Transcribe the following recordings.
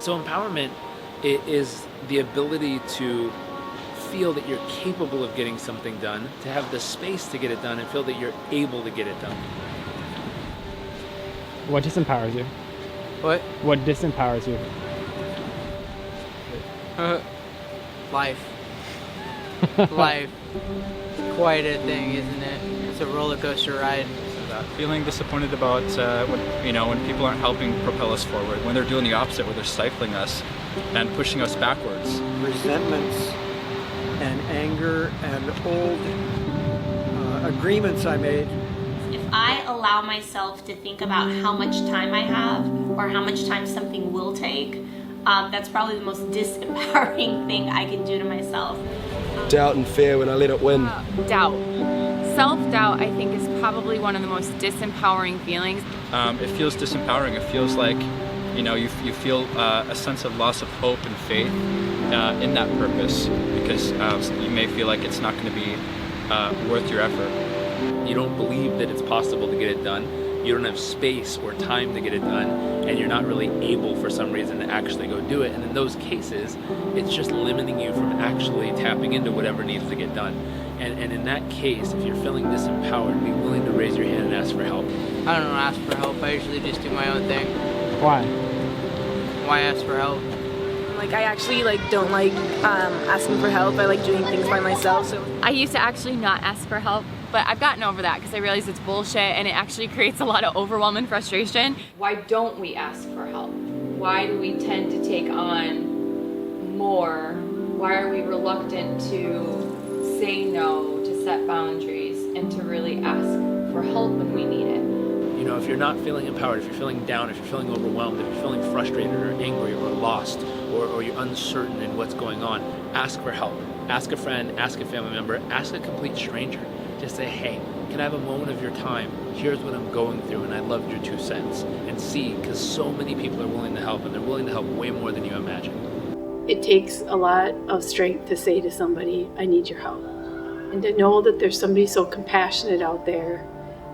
So empowerment is the ability to feel that you're capable of getting something done, to have the space to get it done, and feel that you're able to get it done. What disempowers you? What? What disempowers you? Life. Life. Quite a thing, isn't it? It's a roller coaster ride. Feeling disappointed about when people aren't helping propel us forward, when they're doing the opposite, where they're stifling us and pushing us backwards. Resentments and anger and old agreements I made. If I allow myself to think about how much time I have or how much time something will take, that's probably the most disempowering thing I can do to myself. Doubt and fear when I let it win. Doubt. Self-doubt, I think, is probably one of the most disempowering feelings. It feels disempowering. It feels like, you feel a sense of loss of hope and faith in that purpose, because you may feel like it's not going to be worth your effort. You don't believe that it's possible to get it done. You don't have space or time to get it done, and you're not really able for some reason to actually go do it. And in those cases, it's just limiting you from actually tapping into whatever needs to get done. And in that case, if you're feeling disempowered, be willing to raise your hand and ask for help. I don't ask for help. I usually just do my own thing. Why? Why ask for help? I actually don't like asking for help. I like doing things by myself. So I used to actually not ask for help, but I've gotten over that because I realize it's bullshit and it actually creates a lot of overwhelm and frustration. Why don't we ask for help? Why do we tend to take on more? Why are we reluctant to say no, to set boundaries, and to really ask for help when we need it? If you're not feeling empowered, if you're feeling down, if you're feeling overwhelmed, if you're feeling frustrated or angry or lost, or you're uncertain in what's going on, ask for help. Ask a friend, ask a family member, ask a complete stranger. Just say, hey, can I have a moment of your time? Here's what I'm going through, and I'd love your 2 cents. And see, because so many people are willing to help, and they're willing to help way more than you imagine. It takes a lot of strength to say to somebody, I need your help. And to know that there's somebody so compassionate out there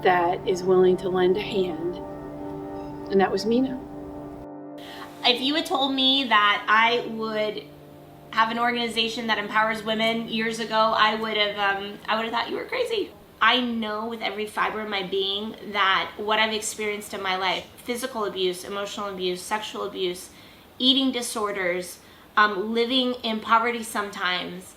that is willing to lend a hand. And that was Mina. If you had told me that I would have an organization that empowers women years ago, I would have thought you were crazy. I know with every fiber of my being that what I've experienced in my life, physical abuse, emotional abuse, sexual abuse, eating disorders, living in poverty sometimes,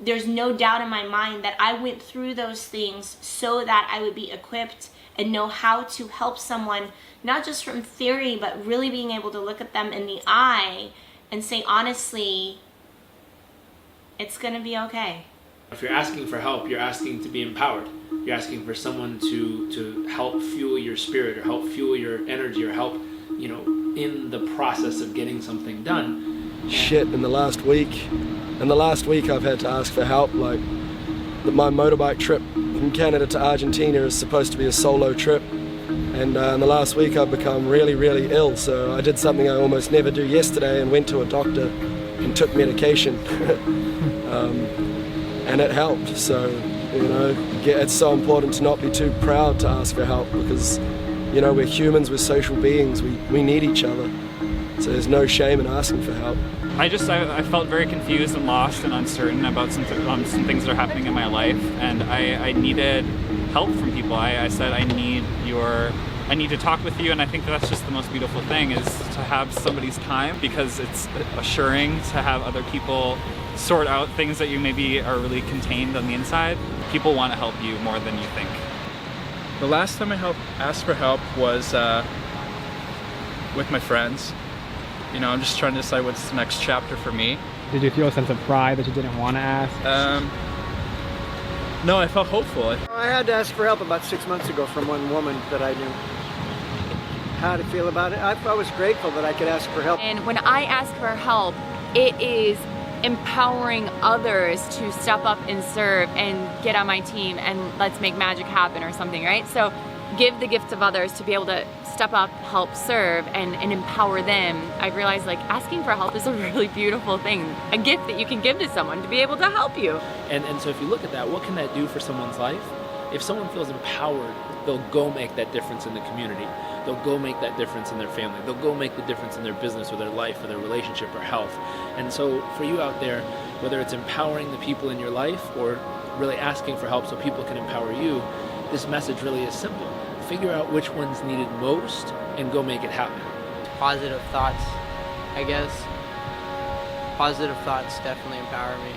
there's no doubt in my mind that I went through those things so that I would be equipped and know how to help someone, not just from theory, but really being able to look at them in the eye and say, honestly, it's gonna be okay. If you're asking for help, you're asking to be empowered. You're asking for someone to help fuel your spirit, or help fuel your energy, or help, in the process of getting something done. Shit, in the last week I've had to ask for help. My motorbike trip from Canada to Argentina is supposed to be a solo trip, and in the last week I've become really, really ill. So I did something I almost never do yesterday and went to a doctor and took medication. And it helped. So, it's so important to not be too proud to ask for help, because, we're humans, we're social beings, we need each other. So there's no shame in asking for help. I felt very confused and lost and uncertain about some things that are happening in my life, and I needed help from people. I said, I need to talk with you, and I think that's just the most beautiful thing, is to have somebody's time, because it's assuring to have other people sort out things that you maybe are really contained on the inside. People want to help you more than you think. The last time I asked for help was with my friends. I'm just trying to decide what's the next chapter for me. Did you feel a sense of pride that you didn't want to ask? No, I felt hopeful. I had to ask for help about 6 months ago from one woman that I knew. How to feel about it? I was grateful that I could ask for help. And when I ask for help, it is empowering others to step up and serve and get on my team and let's make magic happen or something, right? So give the gift of others to be able to step up, help serve, and empower them. I realized asking for help is a really beautiful thing, a gift that you can give to someone to be able to help you. And so if you look at that, what can that do for someone's life? if someone feels empowered, they'll go make that difference in the community. They'll go make that difference in their family. They'll go make the difference in their business or their life or their relationship or health. And so for you out there, whether it's empowering the people in your life or really asking for help so people can empower you, this message really is simple. Figure out which one's needed most and go make it happen. Positive thoughts, I guess. Positive thoughts definitely empower me.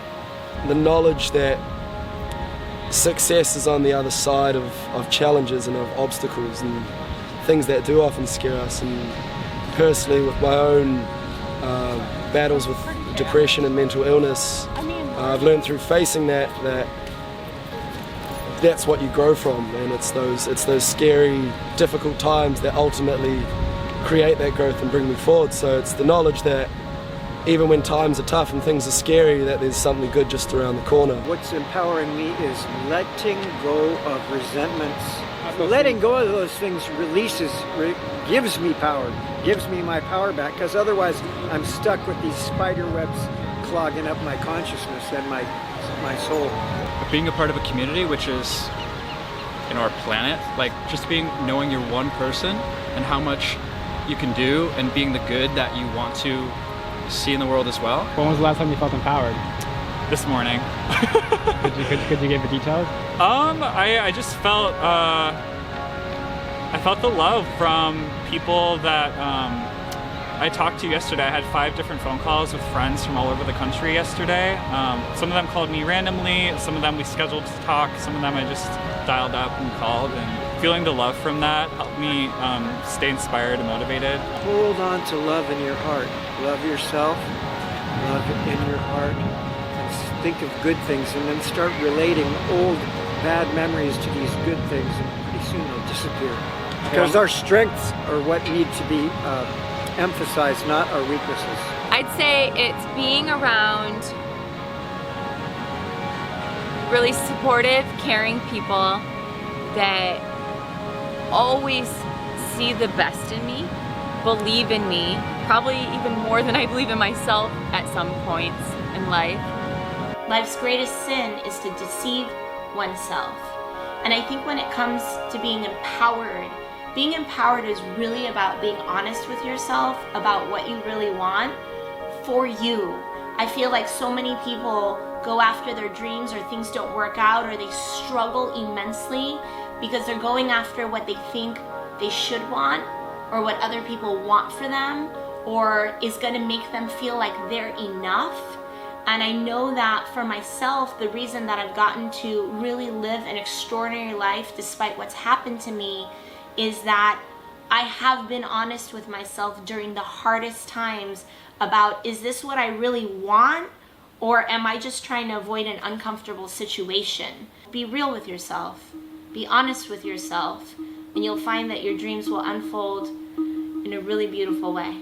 The knowledge that success is on the other side of challenges and of obstacles and things that do often scare us. And personally, with my own battles with depression and mental illness, I've learned through facing that's what you grow from, and it's those scary, difficult times that ultimately create that growth and bring me forward. So it's the knowledge that even when times are tough and things are scary, that there's something good just around the corner. What's empowering me is letting go of resentments. Letting go of those things gives me power, gives me my power back, because otherwise I'm stuck with these spider webs clogging up my consciousness and my soul. Being a part of a community, which is our planet, like just knowing you're one person and how much you can do and being the good that you want to see in the world as well. When was the last time you felt empowered? This morning. Could you give the details? I just felt I felt the love from people that I talked to yesterday. I had 5 different phone calls with friends from all over the country yesterday. Some of them called me randomly, some of them we scheduled to talk, some of them I just dialed up and called, and feeling the love from that helped me stay inspired and motivated. Hold on to love in your heart. Love yourself, love in your heart, and think of good things, and then start relating old bad memories to these good things, and pretty soon they'll disappear. Because our strengths are what need to be emphasized, not our weaknesses. I'd say it's being around really supportive, caring people that always see the best in me, believe in me, probably even more than I believe in myself at some points in life. Life's greatest sin is to deceive oneself. And I think when it comes to being empowered is really about being honest with yourself about what you really want for you. I feel like so many people go after their dreams, or things don't work out, or they struggle immensely because they're going after what they think they should want, or what other people want for them, or is going to make them feel like they're enough. And I know that for myself, the reason that I've gotten to really live an extraordinary life despite what's happened to me is that I have been honest with myself during the hardest times about, is this what I really want, or am I just trying to avoid an uncomfortable situation? Be real with yourself, be honest with yourself, and you'll find that your dreams will unfold in a really beautiful way.